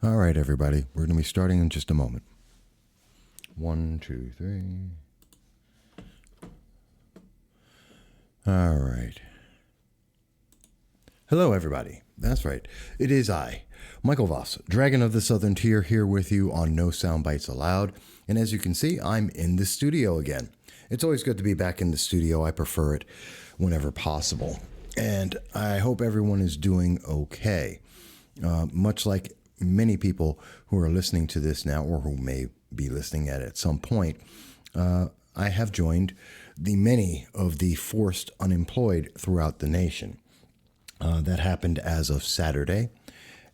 All right, everybody. We're going to be starting in just a moment. 1, 2, 3. All right. Hello, everybody. That's right. It is I, Michael Voss, Dragon of the Southern Tier, here with you on No Soundbites Allowed. And as you can see, I'm in the studio again. It's always good to be back in the studio. I prefer it whenever possible. And I hope everyone is doing okay. Much like many people who are listening to this now, or who may be listening at some point, I have joined the many of the forced unemployed throughout the nation. That happened as of Saturday,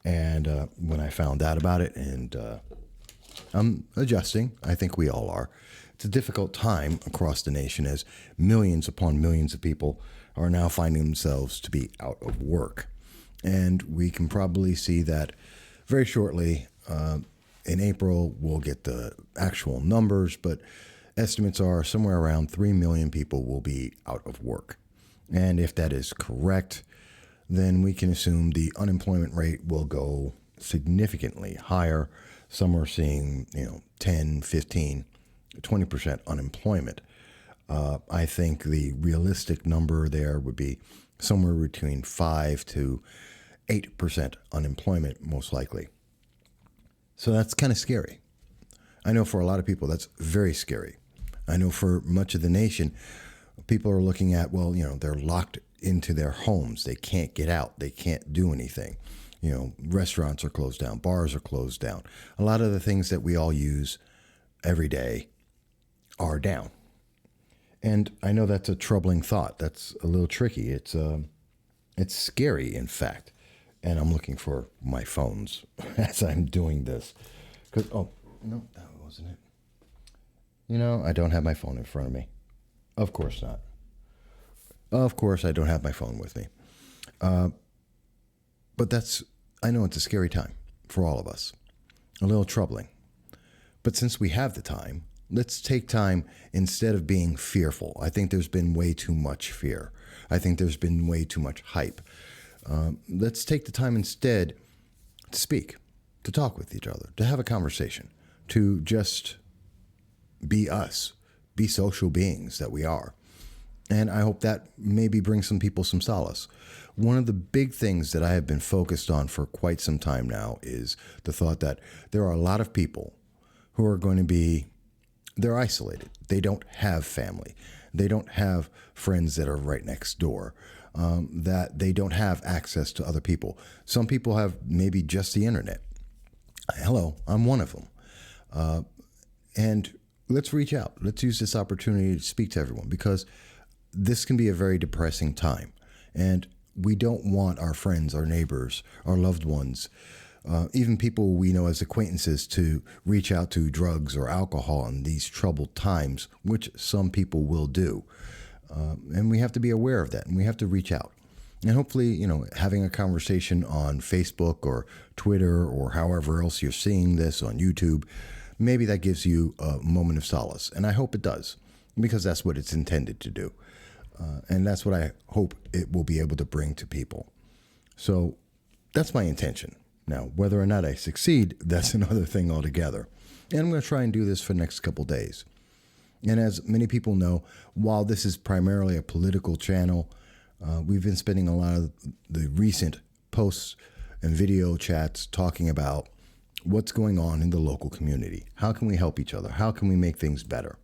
and when I found out about it, and I'm adjusting. I think we all are. It's a difficult time across the nation as millions upon millions of people are now finding themselves to be out of work. And we can probably see that very shortly. In April, we'll get the actual numbers, but estimates are somewhere around 3 million people will be out of work. And if that is correct, then we can assume the unemployment rate will go significantly higher. Some are seeing, 10, 15, 20% unemployment. I think the realistic number there would be somewhere between 5 to 8% unemployment, most likely. So that's kind of scary. I know for a lot of people, that's very scary. I know for much of the nation, people are looking at, they're locked into their homes. They can't get out. They can't do anything. Restaurants are closed down. Bars are closed down. A lot of the things that we all use every day are down. And I know that's a troubling thought. That's a little tricky. It's scary, in fact. And I'm looking for my phones as I'm doing this. No, that wasn't it. I don't have my phone in front of me. Of course not. Of course, I don't have my phone with me. But I know it's a scary time for all of us. A little troubling. But since we have the time, let's take time instead of being fearful. I think there's been way too much fear. I think there's been way too much hype. Let's take the time instead to speak, to talk with each other, to have a conversation, to just be us, be social beings that we are. And I hope that maybe brings some people some solace. One of the big things that I have been focused on for quite some time now is the thought that there are a lot of people who are going to they're isolated. They don't have family. They don't have friends that are right next door. That they don't have access to other people. Some people have maybe just the internet. Hello, I'm one of them. And let's reach out. Let's use this opportunity to speak to everyone, because this can be a very depressing time. And we don't want our friends, our neighbors, our loved ones, even people we know as acquaintances, to reach out to drugs or alcohol in these troubled times, which some people will do. And we have to be aware of that, and we have to reach out. And hopefully, having a conversation on Facebook or Twitter or however else you're seeing this on YouTube, maybe that gives you a moment of solace. And I hope it does, because that's what it's intended to do. And that's what I hope it will be able to bring to people. So that's my intention. Now, whether or not I succeed, that's another thing altogether. And I'm going to try and do this for the next couple days. And as many people know, while this is primarily a political channel, we've been spending a lot of the recent posts and video chats talking about what's going on in the local community. How can we help each other? How can we make things better?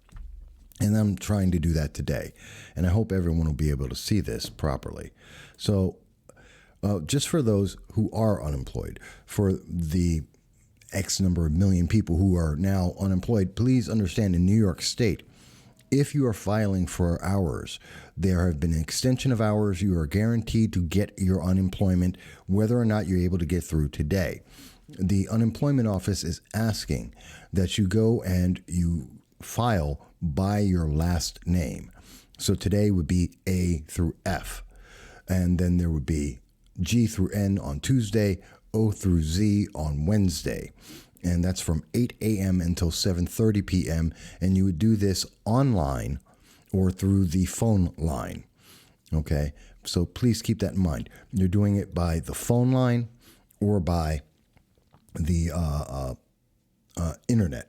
And I'm trying to do that today. And I hope everyone will be able to see this properly. So just for those who are unemployed, for the X number of million people who are now unemployed, please understand, in New York State, if you are filing for hours, there have been an extension of hours. You are guaranteed to get your unemployment, whether or not you're able to get through today. The unemployment office is asking that you go and you file by your last name. So today would be A through F, and then there would be G through N on Tuesday, O through Z on Wednesday. And that's from 8 a.m. until 7:30 p.m. And you would do this online or through the phone line. Okay, so please keep that in mind. You're doing it by the phone line or by the internet.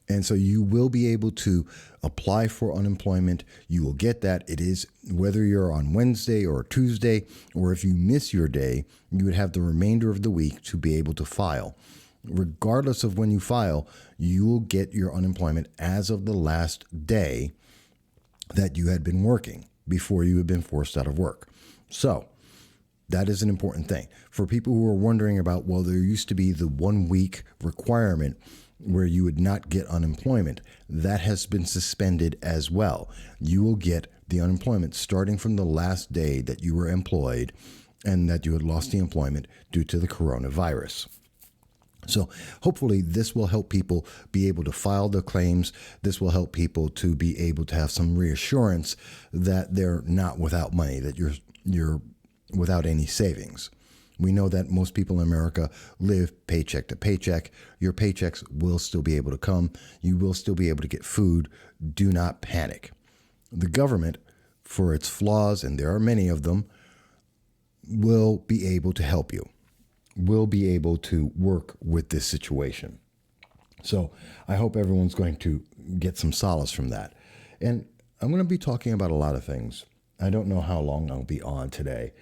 And so you will be able to apply for unemployment. You will get that. It is whether you're on Wednesday or Tuesday, or if you miss your day, you would have the remainder of the week to be able to file. Regardless of when you file, you will get your unemployment as of the last day that you had been working before you had been forced out of work. So that is an important thing. For people who are wondering about, well, there used to be the 1 week requirement where you would not get unemployment. That has been suspended as well. You will get the unemployment starting from the last day that you were employed and that you had lost the employment due to the coronavirus. So hopefully this will help people be able to file their claims. This will help people to be able to have some reassurance that they're not without money, that you're without any savings. We know that most people in America live paycheck to paycheck. Your paychecks will still be able to come. You will still be able to get food. Do not panic. The government, for its flaws, and there are many of them, will be able to help you, will be able to work with this situation. So I hope everyone's going to get some solace from that. And I'm going to be talking about a lot of things. I don't know how long I'll be on today.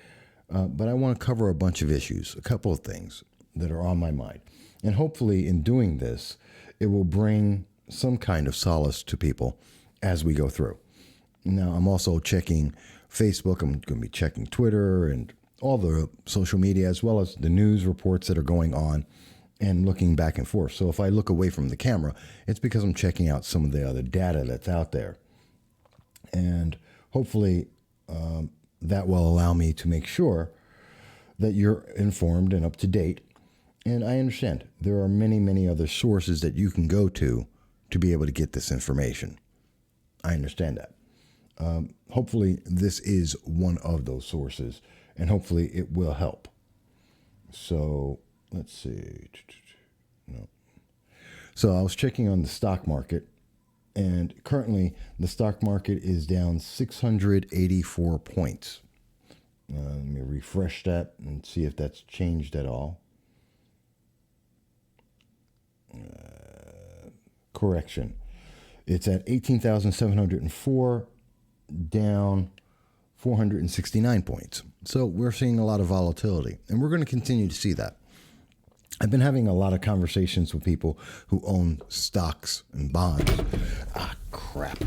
But I want to cover a bunch of issues, a couple of things that are on my mind. And hopefully in doing this, it will bring some kind of solace to people as we go through. Now, I'm also checking Facebook. I'm going to be checking Twitter and all the social media, as well as the news reports that are going on and looking back and forth. So if I look away from the camera, it's because I'm checking out some of the other data that's out there. And hopefully, that will allow me to make sure that you're informed and up to date. And I understand there are many, many other sources that you can go to be able to get this information. I understand that. Hopefully this is one of those sources, and hopefully it will help. So let's see. No. So I was checking on the stock market, and currently the stock market is down 684 points. Let me refresh that and see if that's changed at all. Correction. It's at 18,704, down 469 points. So we're seeing a lot of volatility, and we're going to continue to see that. I've been having a lot of conversations with people who own stocks and bonds. Ah, crap.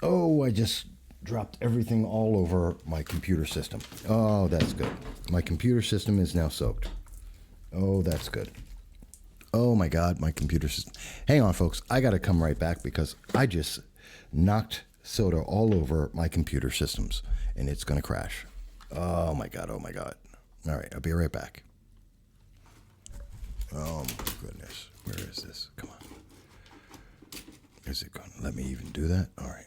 Oh, I just dropped everything all over my computer system. Oh, that's good. My computer system is now soaked. Oh, that's good. Oh my God, my computer system. Hang on, folks. I got to come right back because I just knocked soda all over my computer systems and it's going to crash. Oh my God. Oh my God. All right. I'll be right back. Oh my goodness. Where is this? Come on. Is it going to let me even do that? All right.